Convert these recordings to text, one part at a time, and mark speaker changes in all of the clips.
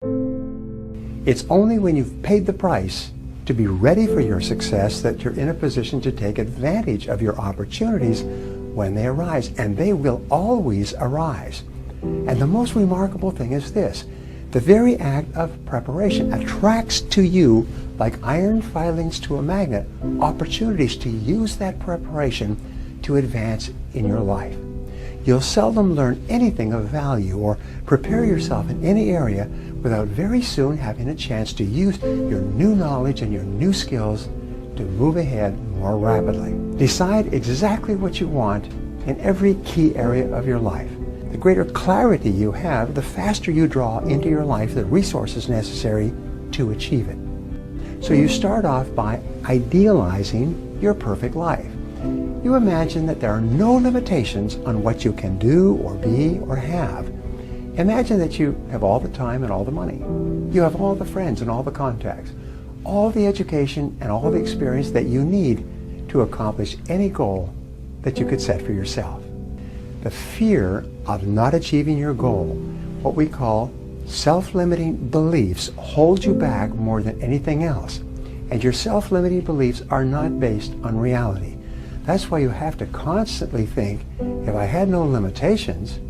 Speaker 1: It's only when you've paid the price to be ready for your success that you're in a position to take advantage of your opportunities when they arise, and they will always arise. And the most remarkable thing is this: the very act of preparation attracts to you, like iron filings to a magnet, opportunities to use that preparation to advance in your life. You'll seldom learn anything of value or prepare yourself in any area without very soon having a chance to use your new knowledge and your new skills to move ahead more rapidly. Decide exactly what you want in every key area of your life. The greater clarity you have, the faster you draw into your life the resources necessary to achieve it. So you start off by idealizing your perfect life. You imagine that there are no limitations on what you can do or be or have. Imagine that you have all the time and all the money. You have all the friends and all the contacts, all the education and all the experience that you need to accomplish any goal that you could set for yourself. The fear of not achieving your goal, what we call self-limiting beliefs, hold you back more than anything else. And your self-limiting beliefs are not based on reality. That's why you have to constantly think, if I had no limitations,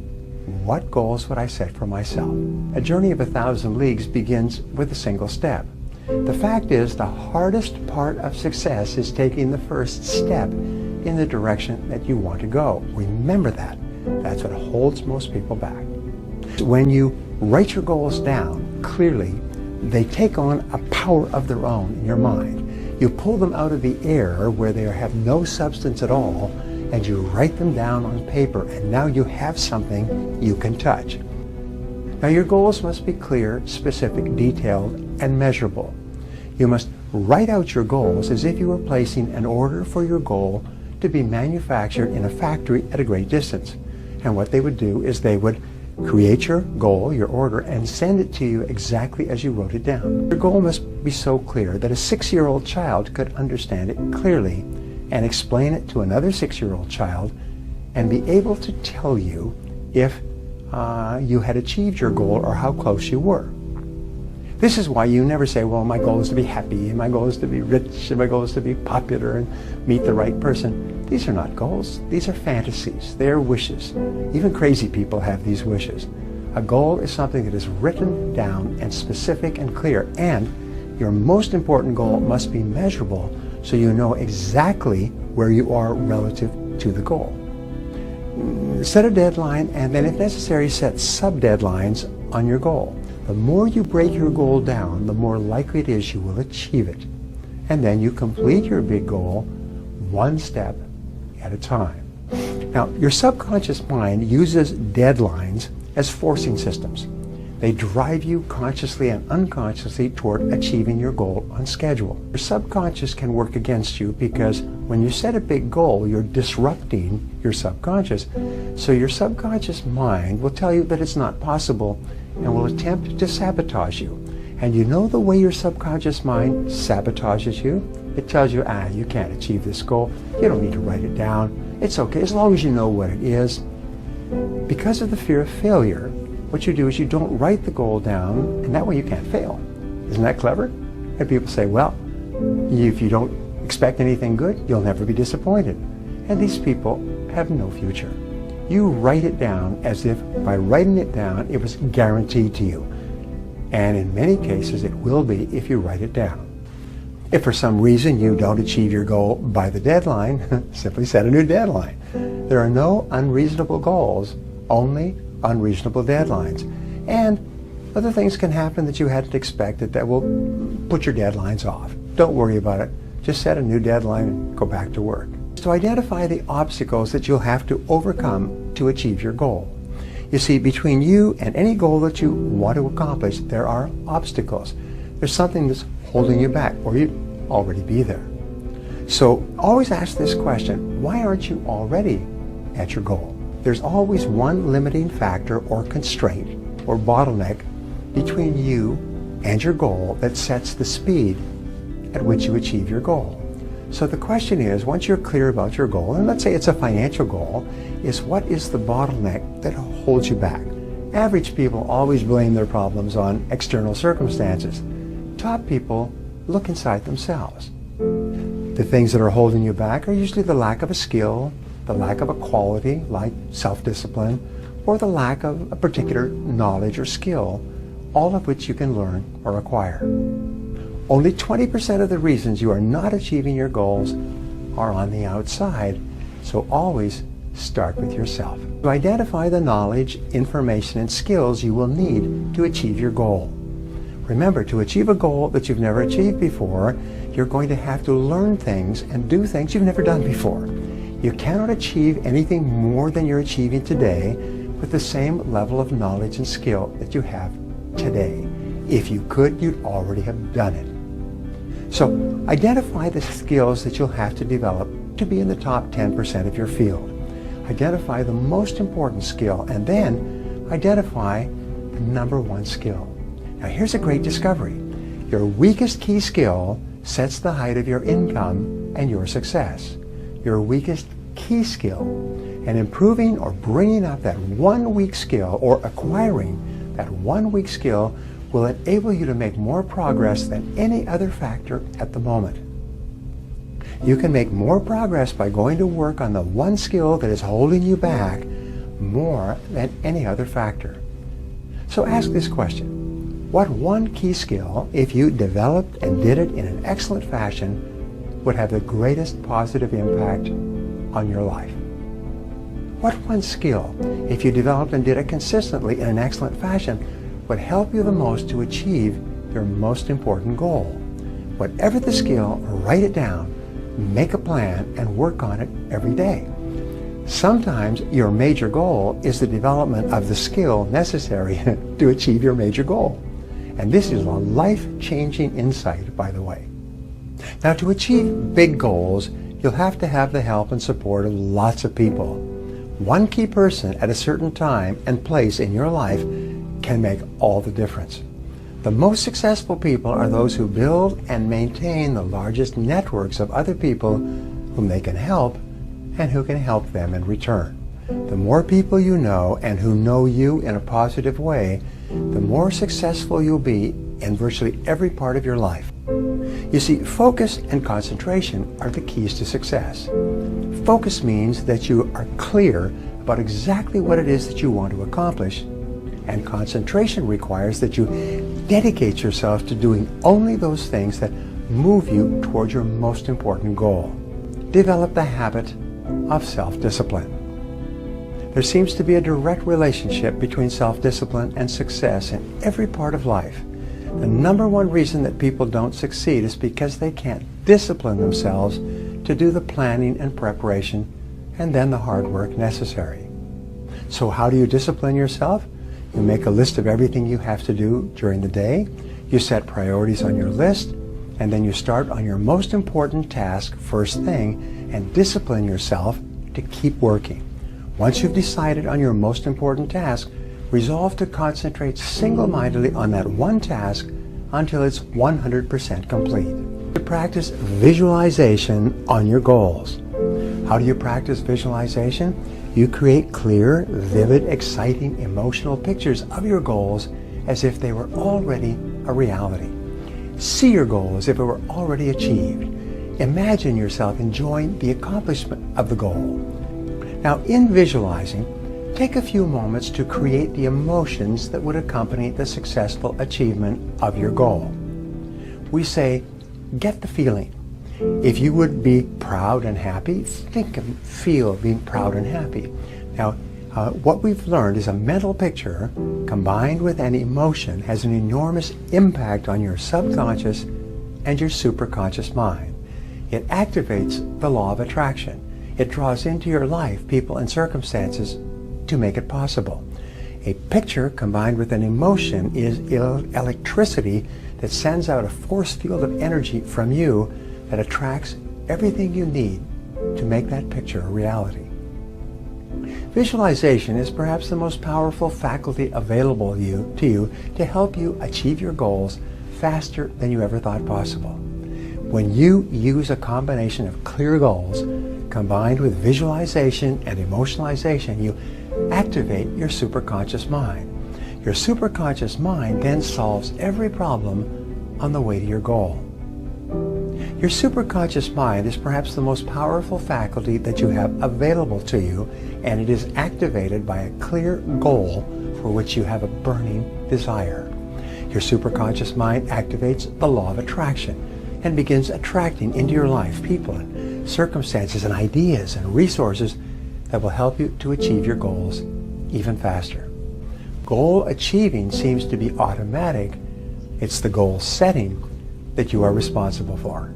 Speaker 1: what goals would I set for myself? A journey of 1,000 leagues begins with a single step. The fact is, the hardest part of success is taking the first step in the direction that you want to go. Remember that. That's what holds most people back. When you write your goals down clearly, they take on a power of their own in your mind. You pull them out of the air where they have no substance at all, and you write them down on paper, and now you have something you can touch. Now your goals must be clear, specific, detailed, and measurable. You must write out your goals as if you were placing an order for your goal to be manufactured in a factory at a great distance. And what they would do is they would create your goal, your order, and send it to you exactly as you wrote it down. Your goal must be so clear that a 6-year-old child could understand it clearly and explain it to another 6-year-old child and be able to tell you if you had achieved your goal or how close you were. This is why you never say, well, my goal is to be happy, and my goal is to be rich, and my goal is to be popular and meet the right person. These are not goals. These are fantasies. They are wishes. Even crazy people have these wishes. A goal is something that is written down and specific and clear, and your most important goal must be measurable so you know exactly where you are relative to the goal. Set a deadline, and then if necessary, set sub-deadlines on your goal. The more you break your goal down, the more likely it is you will achieve it. And then you complete your big goal one step at a time. Now, your subconscious mind uses deadlines as forcing systems. They drive you consciously and unconsciously toward achieving your goal on schedule. Your subconscious can work against you because when you set a big goal, you're disrupting your subconscious. So your subconscious mind will tell you that it's not possible and will attempt to sabotage you. And you know the way your subconscious mind sabotages you? It tells you, you can't achieve this goal. You don't need to write it down. It's okay, as long as you know what it is. Because of the fear of failure, what you do is you don't write the goal down, and that way you can't fail. Isn't that clever? And people say, well, if you don't expect anything good, you'll never be disappointed. And these people have no future. You write it down as if by writing it down, it was guaranteed to you. And in many cases, it will be if you write it down. If for some reason you don't achieve your goal by the deadline, simply set a new deadline. There are no unreasonable goals, only unreasonable deadlines. And other things can happen that you hadn't expected that will put your deadlines off. Don't worry about it. Just set a new deadline and go back to work. So identify the obstacles that you'll have to overcome to achieve your goal. You see, between you and any goal that you want to accomplish, there are obstacles. There's something that's holding you back, or you'd already be there. So always ask this question: why aren't you already at your goal? There's always one limiting factor or constraint or bottleneck between you and your goal that sets the speed at which you achieve your goal. So the question is, once you're clear about your goal, and let's say it's a financial goal, is what is the bottleneck that holds you back? Average people always blame their problems on external circumstances. Top people look inside themselves. The things that are holding you back are usually the lack of a skill, the lack of a quality like self-discipline, or the lack of a particular knowledge or skill, all of which you can learn or acquire. Only 20% of the reasons you are not achieving your goals are on the outside, so always start with yourself. To identify the knowledge, information, and skills you will need to achieve your goal. Remember, to achieve a goal that you've never achieved before, you're going to have to learn things and do things you've never done before. You cannot achieve anything more than you're achieving today with the same level of knowledge and skill that you have today. If you could, you'd already have done it. So identify the skills that you'll have to develop to be in the top 10% of your field. Identify the most important skill, and then identify the number one skill. Now here's a great discovery. Your weakest key skill sets the height of your income and your success. Your weakest key skill, and improving or bringing up that one weak skill or acquiring that one weak skill will enable you to make more progress than any other factor at the moment. You can make more progress by going to work on the one skill that is holding you back more than any other factor. So ask this question: what one key skill, if you developed and did it in an excellent fashion, would have the greatest positive impact on your life? What one skill, if you developed and did it consistently in an excellent fashion, would help you the most to achieve your most important goal? Whatever the skill, write it down, make a plan, and work on it every day. Sometimes your major goal is the development of the skill necessary to achieve your major goal. And this is a life-changing insight, by the way. Now, to achieve big goals, you'll have to have the help and support of lots of people. One key person at a certain time and place in your life can make all the difference. The most successful people are those who build and maintain the largest networks of other people whom they can help and who can help them in return. The more people you know and who know you in a positive way, the more successful you'll be in virtually every part of your life. You see, focus and concentration are the keys to success. Focus means that you are clear about exactly what it is that you want to accomplish, and concentration requires that you dedicate yourself to doing only those things that move you toward your most important goal. Develop the habit of self-discipline. There seems to be a direct relationship between self-discipline and success in every part of life. The number one reason that people don't succeed is because they can't discipline themselves to do the planning and preparation and then the hard work necessary. So how do you discipline yourself? You make a list of everything you have to do during the day. You set priorities on your list, and then you start on your most important task first thing and discipline yourself to keep working. Once you've decided on your most important task, resolve to concentrate single-mindedly on that one task until it's 100% complete. To practice visualization on your goals. How do you practice visualization? You create clear, vivid, exciting, emotional pictures of your goals as if they were already a reality. See your goal as if it were already achieved. Imagine yourself enjoying the accomplishment of the goal. Now, in visualizing, take a few moments to create the emotions that would accompany the successful achievement of your goal. We say, get the feeling. If you would be proud and happy, think and feel being proud and happy. Now, what we've learned is a mental picture combined with an emotion has an enormous impact on your subconscious and your superconscious mind. It activates the law of attraction. It draws into your life people and circumstances to make it possible. A picture combined with an emotion is electricity that sends out a force field of energy from you that attracts everything you need to make that picture a reality. Visualization is perhaps the most powerful faculty available to you to help you achieve your goals faster than you ever thought possible. When you use a combination of clear goals combined with visualization and emotionalization, you activate your superconscious mind. Your superconscious mind then solves every problem on the way to your goal. Your superconscious mind is perhaps the most powerful faculty that you have available to you, and it is activated by a clear goal for which you have a burning desire. Your superconscious mind activates the law of attraction and begins attracting into your life people and circumstances and ideas and resources that will help you to achieve your goals even faster. Goal achieving seems to be automatic. It's the goal setting that you are responsible for.